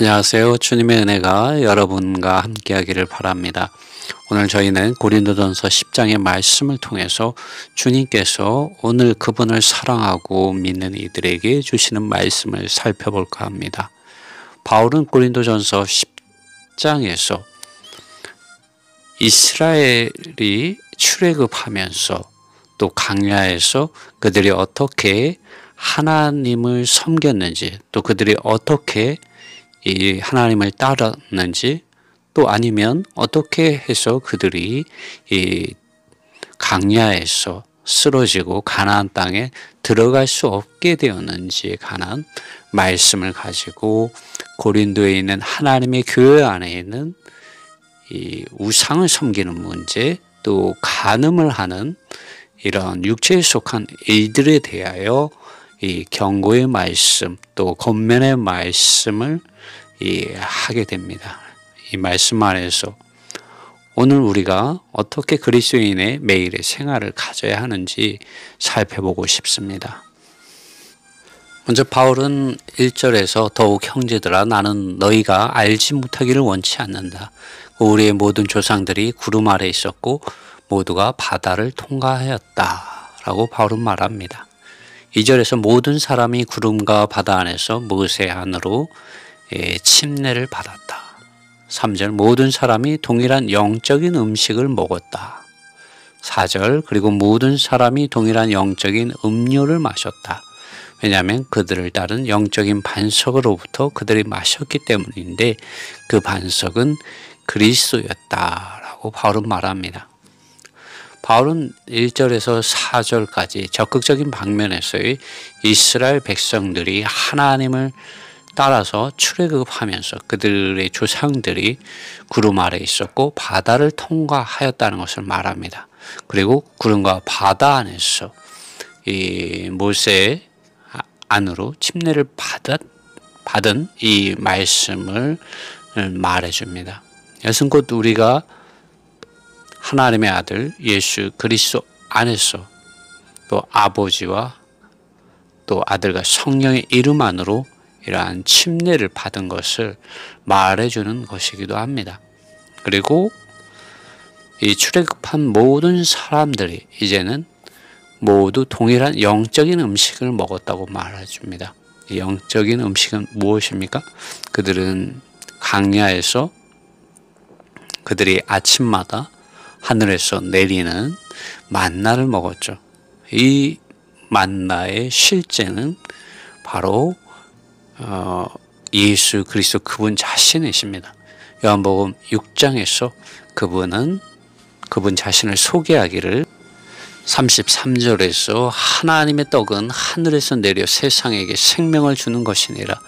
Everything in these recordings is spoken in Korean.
안녕하세요. 주님의 은혜가 여러분과 함께하기를 바랍니다. 오늘 저희는 고린도전서 10장의 말씀을 통해서 주님께서 오늘 그분을 사랑하고 믿는 이들에게 주시는 말씀을 살펴볼까 합니다. 바울은 고린도전서 10장에서 이스라엘이 출애굽하면서 또 광야에서 그들이 어떻게 하나님을 섬겼는지, 또 그들이 어떻게 이 하나님을 따랐는지, 또 아니면 어떻게 해서 그들이 이 광야에서 쓰러지고 가나안 땅에 들어갈 수 없게 되었는지에 관한 말씀을 가지고 고린도에 있는 하나님의 교회 안에 있는 이 우상을 섬기는 문제, 또 간음을 하는 이런 육체에 속한 일들에 대하여 이 경고의 말씀, 또 권면의 말씀을 하게 됩니다. 이 말씀 안에서 오늘 우리가 어떻게 그리스도인의 매일의 생활을 가져야 하는지 살펴보고 싶습니다. 먼저 바울은 1절에서 더욱 형제들아 나는 너희가 알지 못하기를 원치 않는다. 우리의 모든 조상들이 구름 아래 있었고 모두가 바다를 통과하였다 라고 바울은 말합니다. 2절에서 모든 사람이 구름과 바다 안에서 모세 안으로 침례를 받았다. 3절 모든 사람이 동일한 영적인 음식을 먹었다. 4절 그리고 모든 사람이 동일한 영적인 음료를 마셨다. 왜냐하면 그들을 따른 영적인 반석으로부터 그들이 마셨기 때문인데 그 반석은 그리스도였다라고 바울은 말합니다. 바울은 1절에서 4절까지 적극적인 방면에서의 이스라엘 백성들이 하나님을 따라서 출애굽하면서 그들의 조상들이 구름 아래 있었고 바다를 통과하였다는 것을 말합니다. 그리고 구름과 바다 안에서 이 모세의 안으로 침례를 받은 이 말씀을 말해줍니다. 이것은 곧 우리가 하나님의 아들 예수 그리스도 안에서 또 아버지와 또 아들과 성령의 이름 안으로 이러한 침례를 받은 것을 말해주는 것이기도 합니다. 그리고 이 출애굽한 모든 사람들이 이제는 모두 동일한 영적인 음식을 먹었다고 말해줍니다. 이 영적인 음식은 무엇입니까? 그들은 광야에서 그들이 아침마다 하늘에서 내리는 만나를 먹었죠. 이 만나의 실제는 바로 예수 그리스도 그분 자신이십니다. 요한복음 6장에서 그분 자신을 소개하기를 33절에서 하나님의 떡은 하늘에서 내려 세상에게 생명을 주는 것이니라.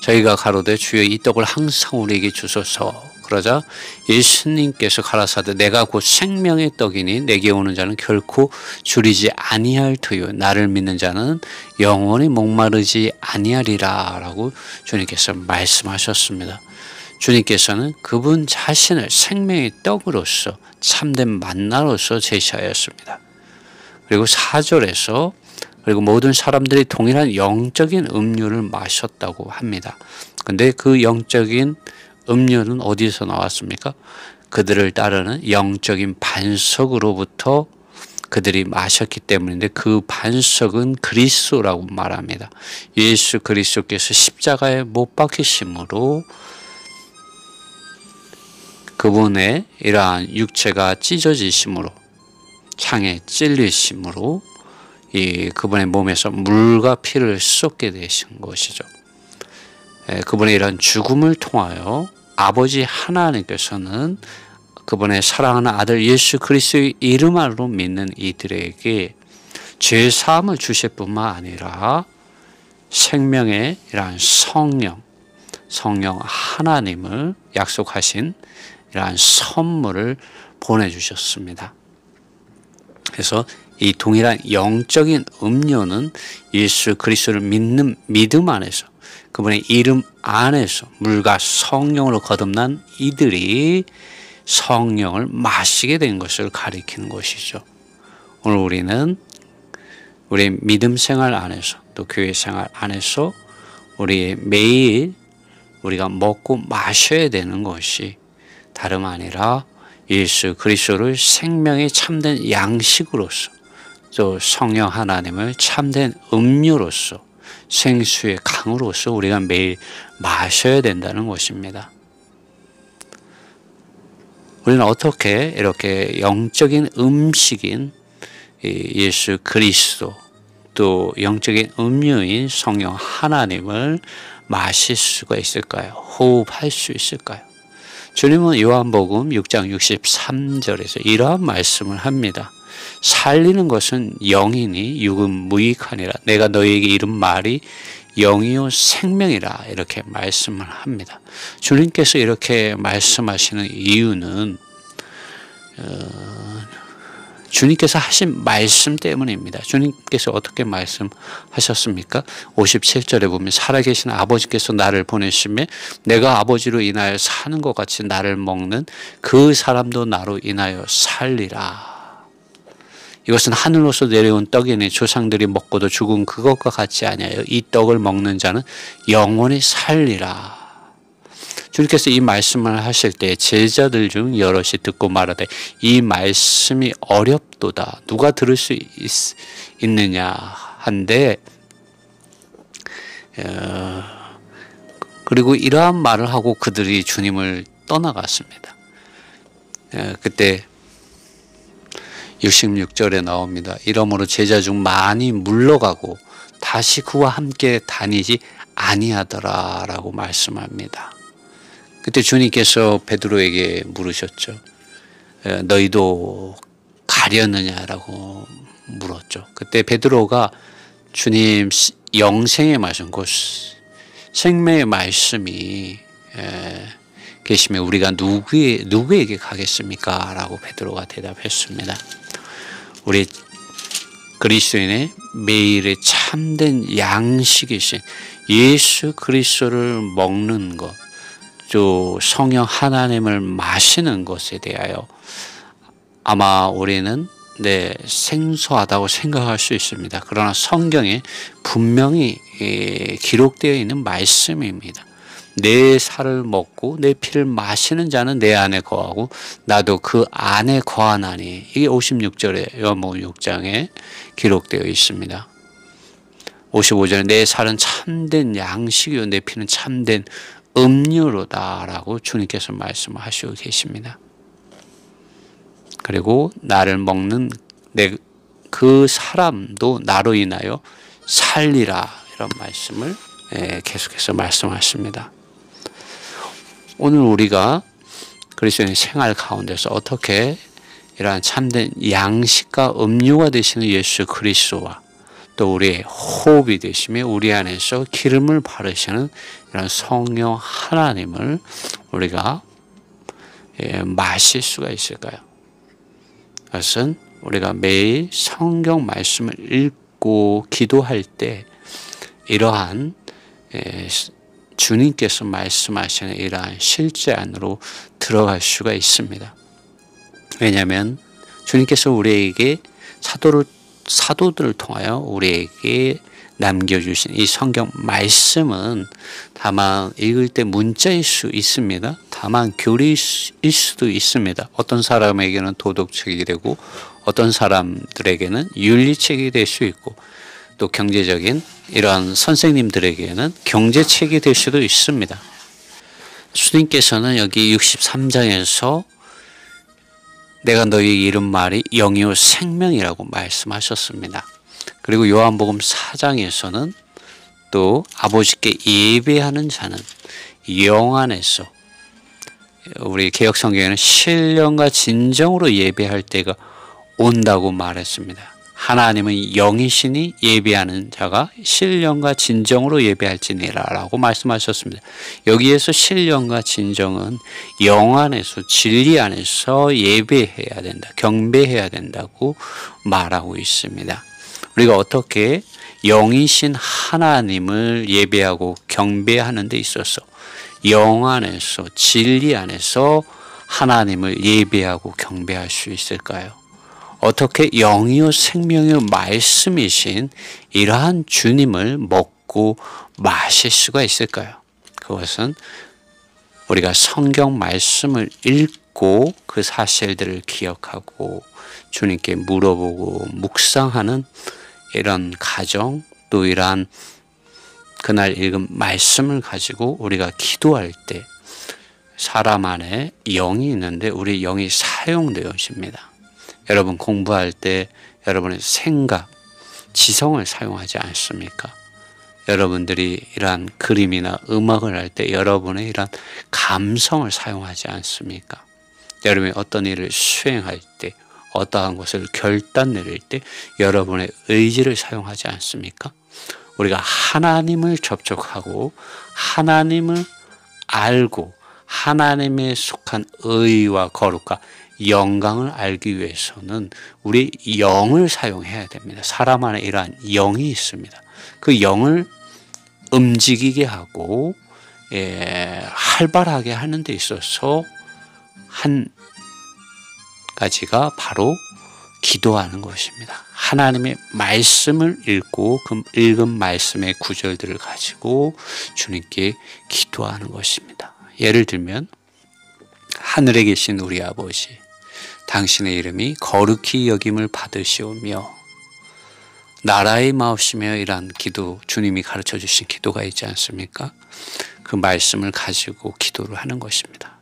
저희가 가로되 주여 이 떡을 항상 우리에게 주소서. 그러자 예수님께서 가라사대 내가 곧 생명의 떡이니 내게 오는 자는 결코 줄이지 아니할 터요 나를 믿는 자는 영원히 목마르지 아니하리라 라고 주님께서 말씀하셨습니다. 주님께서는 그분 자신을 생명의 떡으로서 참된 만나로서 제시하였습니다. 그리고 4절에서 그리고 모든 사람들이 동일한 영적인 음료를 마셨다고 합니다. 근데 그 영적인 음료는 어디서 나왔습니까? 그들을 따르는 영적인 반석으로부터 그들이 마셨기 때문인데 그 반석은 그리스도라고 말합니다. 예수 그리스도께서 십자가에 못 박히심으로 그분의 이러한 육체가 찢어지심으로 창에 찔리심으로 그분의 몸에서 물과 피를 쏟게 되신 것이죠. 그분의 이런 죽음을 통하여 아버지 하나님께서는 그분의 사랑하는 아들 예수 그리스도의 이름 안으로 믿는 이들에게 죄사함을 주실 뿐만 아니라 생명의 이러한 성령 하나님을 약속하신 이러한 선물을 보내주셨습니다. 그래서 이 동일한 영적인 음료는 예수 그리스도를 믿는 믿음 안에서 그분의 이름 안에서 물과 성령으로 거듭난 이들이 성령을 마시게 된 것을 가리키는 것이죠. 오늘 우리는 우리의 믿음 생활 안에서 또 교회 생활 안에서 우리의 매일 우리가 먹고 마셔야 되는 것이 다름 아니라 예수 그리스도를 생명의 참된 양식으로서, 또 성령 하나님을 참된 음료로서, 생수의 강으로서 우리가 매일 마셔야 된다는 것입니다. 우리는 어떻게 이렇게 영적인 음식인 예수 그리스도, 또 영적인 음료인 성령 하나님을 마실 수가 있을까요? 호흡할 수 있을까요? 주님은 요한복음 6장 63절에서 이러한 말씀을 합니다. 살리는 것은 영이니 육은 무익하니라. 내가 너희에게 이른 말이 영이요 생명이라. 이렇게 말씀을 합니다. 주님께서 이렇게 말씀하시는 이유는 주님께서 하신 말씀 때문입니다. 주님께서 어떻게 말씀하셨습니까? 57절에 보면 살아계신 아버지께서 나를 보내시며 내가 아버지로 인하여 사는 것 같이 나를 먹는 그 사람도 나로 인하여 살리라. 이것은 하늘로서 내려온 떡이니 조상들이 먹고도 죽은 그것과 같지 아니하여 이 떡을 먹는 자는 영원히 살리라. 주님께서 이 말씀을 하실 때 제자들 중 여럿이 듣고 말하되 이 말씀이 어렵도다. 누가 들을 수 있느냐 한데, 그리고 이러한 말을 하고 그들이 주님을 떠나갔습니다. 그때 66절에 나옵니다. 이러므로 제자 중 많이 물러가고 다시 그와 함께 다니지 아니하더라 라고 말씀합니다. 그때 주님께서 베드로에게 물으셨죠. 너희도 가려느냐라고 물었죠. 그때 베드로가 주님 영생의 말씀, 그 생명의 말씀이 계시면 우리가 누구에게 가겠습니까? 라고 베드로가 대답했습니다. 우리 그리스도인의 매일의 참된 양식이신 예수 그리스도를 먹는 것, 또 성령 하나님을 마시는 것에 대하여 아마 우리는 생소하다고 생각할 수 있습니다. 그러나 성경에 분명히 기록되어 있는 말씀입니다. 내 살을 먹고 내 피를 마시는 자는 내 안에 거하고 나도 그 안에 거하나니. 이게 56절에 요한복음 6장에 기록되어 있습니다. 55절에 내 살은 참된 양식이요 내 피는 참된 음료로다라고 주님께서 말씀하시고 계십니다. 그리고 나를 먹는 그 사람도 나로 인하여 살리라, 이런 말씀을 계속해서 말씀하십니다. 오늘 우리가 그리스도인의 생활 가운데서 어떻게 이러한 참된 양식과 음료가 되시는 예수 그리스도와 또 우리의 호흡이 되시며 우리 안에서 기름을 바르시는 이런 성령 하나님을 우리가 마실 수가 있을까요? 그것은 우리가 매일 성경 말씀을 읽고 기도할 때 이러한 주님께서 말씀하시는 이러한 실제 안으로 들어갈 수가 있습니다. 왜냐하면 주님께서 우리에게 사도들을 통하여 우리에게 남겨주신 이 성경 말씀은 다만 읽을 때 문자일 수 있습니다. 다만 교리일 수도 있습니다. 어떤 사람에게는 도덕책이 되고 어떤 사람들에게는 윤리책이 될 수 있고 또 경제적인 이러한 선생님들에게는 경제책이 될 수도 있습니다. 주님께서는 여기 63장에서 내가 너희에게 이른 말이 영이요 생명이라고 말씀하셨습니다. 그리고 요한복음 4장에서는 또 아버지께 예배하는 자는 영 안에서, 우리 개역성경에는 신령과 진정으로 예배할 때가 온다고 말했습니다. 하나님은 영이시니 예배하는 자가 신령과 진정으로 예배할지니라 라고 말씀하셨습니다. 여기에서 신령과 진정은 영 안에서 진리 안에서 예배해야 된다, 경배해야 된다고 말하고 있습니다. 우리가 어떻게 영이신 하나님을 예배하고 경배하는 데 있어서 영 안에서 진리 안에서 하나님을 예배하고 경배할 수 있을까요? 어떻게 영이요 생명이요 말씀이신 이러한 주님을 먹고 마실 수가 있을까요? 그것은 우리가 성경 말씀을 읽고 그 사실들을 기억하고 주님께 물어보고 묵상하는 이런 가정, 또 이러한 그날 읽은 말씀을 가지고 우리가 기도할 때 사람 안에 영이 있는데 우리 영이 사용되어집니다. 여러분 공부할 때 여러분의 생각, 지성을 사용하지 않습니까? 여러분들이 이러한 그림이나 음악을 할 때 여러분의 이러한 감성을 사용하지 않습니까? 여러분이 어떤 일을 수행할 때, 어떠한 것을 결단 내릴 때 여러분의 의지를 사용하지 않습니까? 우리가 하나님을 접촉하고 하나님을 알고 하나님에 속한 의와 거룩과 영광을 알기 위해서는 우리 영을 사용해야 됩니다. 사람 안에 이러한 영이 있습니다. 그 영을 움직이게 하고 활발하게 하는 데 있어서 한 가지가 바로 기도하는 것입니다. 하나님의 말씀을 읽고 그 읽은 말씀의 구절들을 가지고 주님께 기도하는 것입니다. 예를 들면 하늘에 계신 우리 아버지, 당신의 이름이 거룩히 여김을 받으시오며 나라의 마옵시며 이란 기도, 주님이 가르쳐 주신 기도가 있지 않습니까? 그 말씀을 가지고 기도를 하는 것입니다.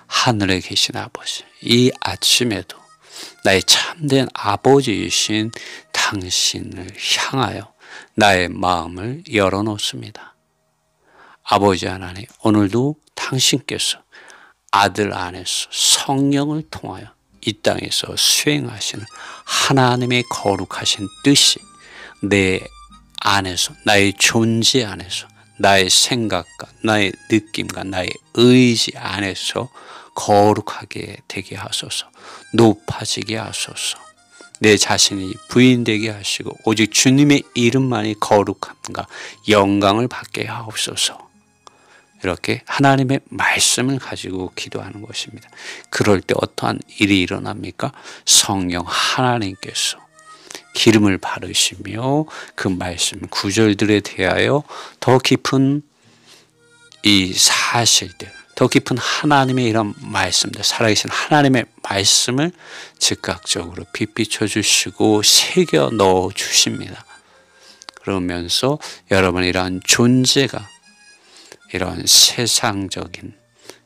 하늘에 계신 아버지, 이 아침에도 나의 참된 아버지이신 당신을 향하여 나의 마음을 열어놓습니다. 아버지 하나님, 오늘도 당신께서 아들 안에서 성령을 통하여 이 땅에서 수행하시는 하나님의 거룩하신 뜻이 내 안에서, 나의 존재 안에서, 나의 생각과 나의 느낌과 나의 의지 안에서 거룩하게 되게 하소서, 높아지게 하소서, 내 자신이 부인되게 하시고 오직 주님의 이름만이 거룩함과 영광을 받게 하옵소서. 이렇게 하나님의 말씀을 가지고 기도하는 것입니다. 그럴 때 어떠한 일이 일어납니까? 성령 하나님께서 기름을 바르시며 그 말씀 구절들에 대하여 더 깊은 이 사실들, 더 깊은 하나님의 이런 말씀들, 살아계신 하나님의 말씀을 즉각적으로 빛비춰 주시고 새겨 넣어 주십니다. 그러면서 여러분의 이러한 존재가 이런 세상적인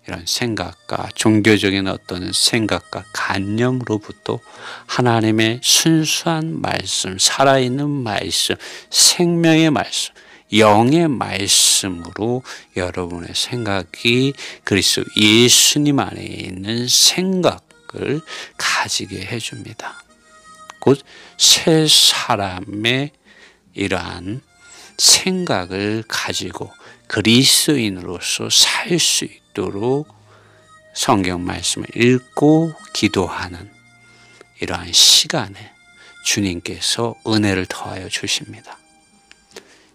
이런 생각과 종교적인 어떤 생각과 관념으로부터 하나님의 순수한 말씀, 살아있는 말씀, 생명의 말씀, 영의 말씀으로 여러분의 생각이 그리스도 예수님 안에 있는 생각을 가지게 해줍니다. 곧 새 사람의 이러한 생각을 가지고 그리스도인으로서 살 수 있도록 성경 말씀을 읽고 기도하는 이러한 시간에 주님께서 은혜를 더하여 주십니다.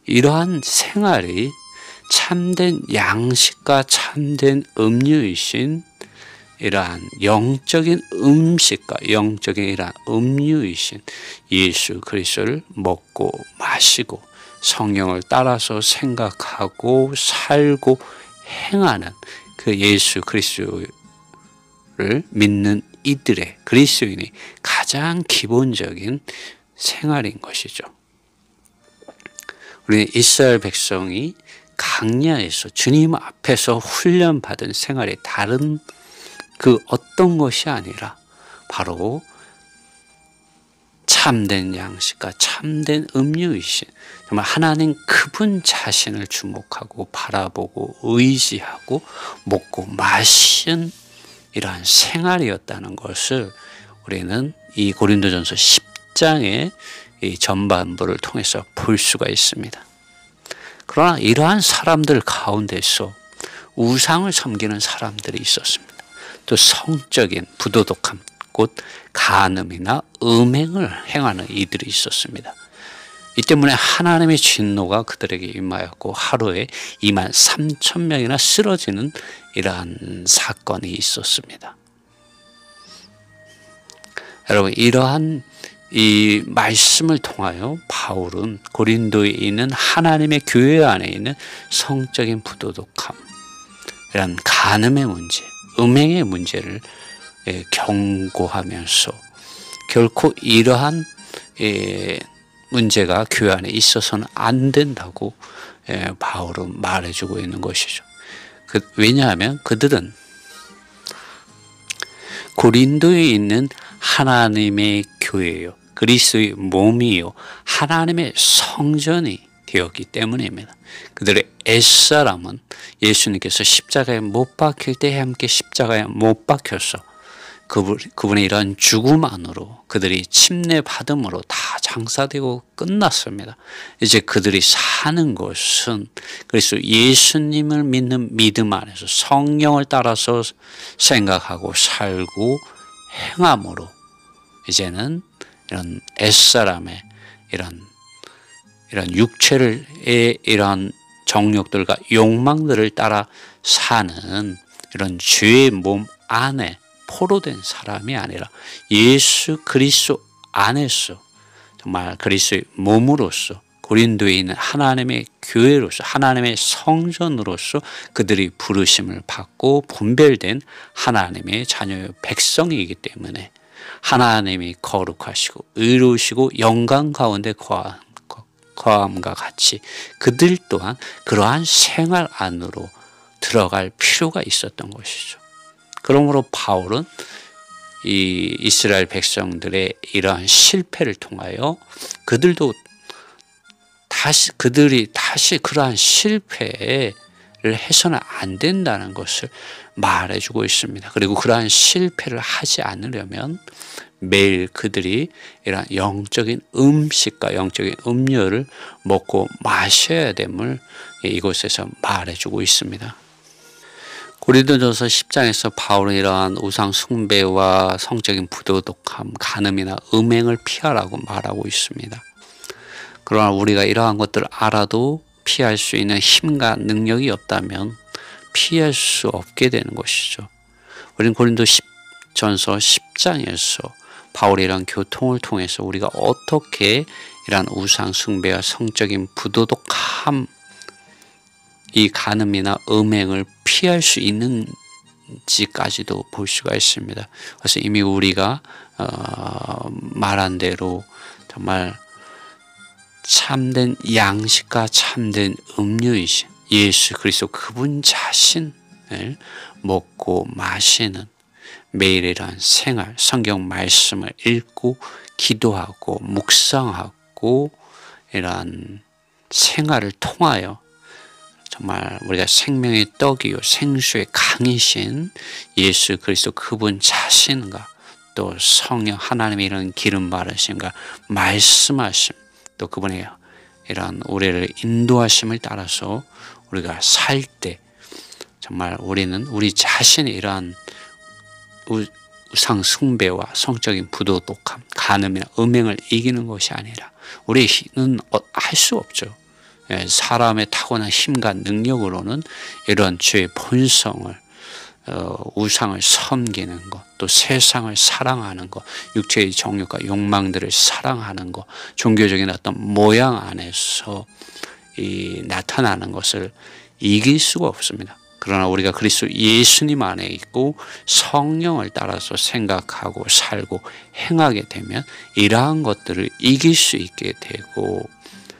이러한 생활이 참된 양식과 참된 음료이신 이러한 영적인 음식과 영적인 이러한 음료이신 예수 그리스도를 먹고 마시고 성령을 따라서 생각하고 살고 행하는 그 예수 그리스도를 믿는 이들의 그리스도인의 가장 기본적인 생활인 것이죠. 우리는 이스라엘 백성이 광야에서 주님 앞에서 훈련받은 생활이 다른 그 어떤 것이 아니라 바로 참된 양식과 참된 음료이신 정말 하나님 그분 자신을 주목하고 바라보고 의지하고 먹고 마신 이러한 생활이었다는 것을 우리는 이 고린도전서 10장의 이 전반부를 통해서 볼 수가 있습니다. 그러나 이러한 사람들 가운데서 우상을 섬기는 사람들이 있었습니다. 또 성적인 부도덕함, 곧 간음이나 음행을 행하는 이들이 있었습니다. 이 때문에 하나님의 진노가 그들에게 임하였고 하루에 23,000명이나 쓰러지는 이러한 사건이 있었습니다. 여러분, 이러한 이 말씀을 통하여 바울은 고린도에 있는 하나님의 교회 안에 있는 성적인 부도덕함, 이런 간음의 문제, 음행의 문제를 경고하면서 결코 이러한 문제가 교회 안에 있어서는 안 된다고 바울은 말해주고 있는 것이죠. 왜냐하면 그들은 고린도에 있는 하나님의 교회요, 그리스도의 몸이요, 하나님의 성전이 되었기 때문입니다. 그들의 옛사람은 예수님께서 십자가에 못 박힐 때 함께 십자가에 못 박혀서 그분의 이런 죽음 안으로 그들이 침례받음으로 다 장사되고 끝났습니다. 이제 그들이 사는 것은 그래서 예수님을 믿는 믿음 안에서 성령을 따라서 생각하고 살고 행함으로 이제는 이런 옛사람의 이런 육체를 이런 정욕들과 욕망들을 따라 사는 이런 죄의 몸 안에 포로된 사람이 아니라 예수 그리스도 안에서 정말 그리스도의 몸으로서 고린도에 있는 하나님의 교회로서 하나님의 성전으로서 그들이 부르심을 받고 분별된 하나님의 자녀의 백성이기 때문에 하나님이 거룩하시고 의로우시고 영광 가운데 거함과 같이 그들 또한 그러한 생활 안으로 들어갈 필요가 있었던 것이죠. 그러므로 바울은 이 이스라엘 백성들의 이러한 실패를 통하여 그들이 다시 그러한 실패를 해서는 안 된다는 것을 말해주고 있습니다. 그리고 그러한 실패를 하지 않으려면 매일 그들이 이러한 영적인 음식과 영적인 음료를 먹고 마셔야 됨을 이곳에서 말해주고 있습니다. 고린도전서 10장에서 바울은 이러한 우상 숭배와 성적인 부도덕함, 간음이나 음행을 피하라고 말하고 있습니다. 그러나 우리가 이러한 것들을 알아도 피할 수 있는 힘과 능력이 없다면 피할 수 없게 되는 것이죠. 우리는 고린도전서 10장에서 바울의 이런 교통을 통해서 우리가 어떻게 이러한 우상 숭배와 성적인 부도덕함, 이 간음이나 음행을 피할 수 있는지까지도 볼 수가 있습니다. 그래서 이미 우리가 말한 대로 정말 참된 양식과 참된 음료이신 예수 그리스도 그분 자신을 먹고 마시는 매일이란 생활, 성경 말씀을 읽고 기도하고 묵상하고 이러한 생활을 통하여 정말 우리가 생명의 떡이요 생수의 강이신 예수 그리스도 그분 자신과 또 성령 하나님의 이런 기름 바르심과 말씀하심 또 그분의 이런 우리를 인도하심을 따라서 우리가 살 때 정말 우리는 우리 자신의 이러한 우상 숭배와 성적인 부도덕함, 간음이나 음행을 이기는 것이 아니라 우리는 할 수 없죠. 사람의 타고난 힘과 능력으로는 이런 죄의 본성을 우상을 섬기는 것, 또 세상을 사랑하는 것, 육체의 정욕과 욕망들을 사랑하는 것, 종교적인 어떤 모양 안에서 나타나는 것을 이길 수가 없습니다. 그러나 우리가 그리스도 예수님 안에 있고 성령을 따라서 생각하고 살고 행하게 되면 이러한 것들을 이길 수 있게 되고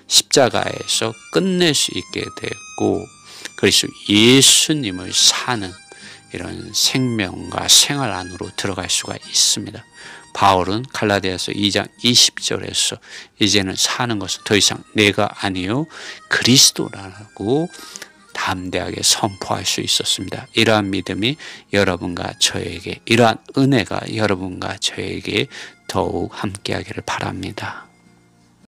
십자가에서 끝낼 수 있게 되고 그리스도 예수님을 사는 이런 생명과 생활 안으로 들어갈 수가 있습니다. 바울은 갈라디아서 2장 20절에서 이제는 사는 것은 더 이상 내가 아니요 그리스도라고 담대하게 선포할 수 있었습니다. 이러한 믿음이 여러분과 저에게, 이러한 은혜가 여러분과 저에게 더욱 함께하기를 바랍니다.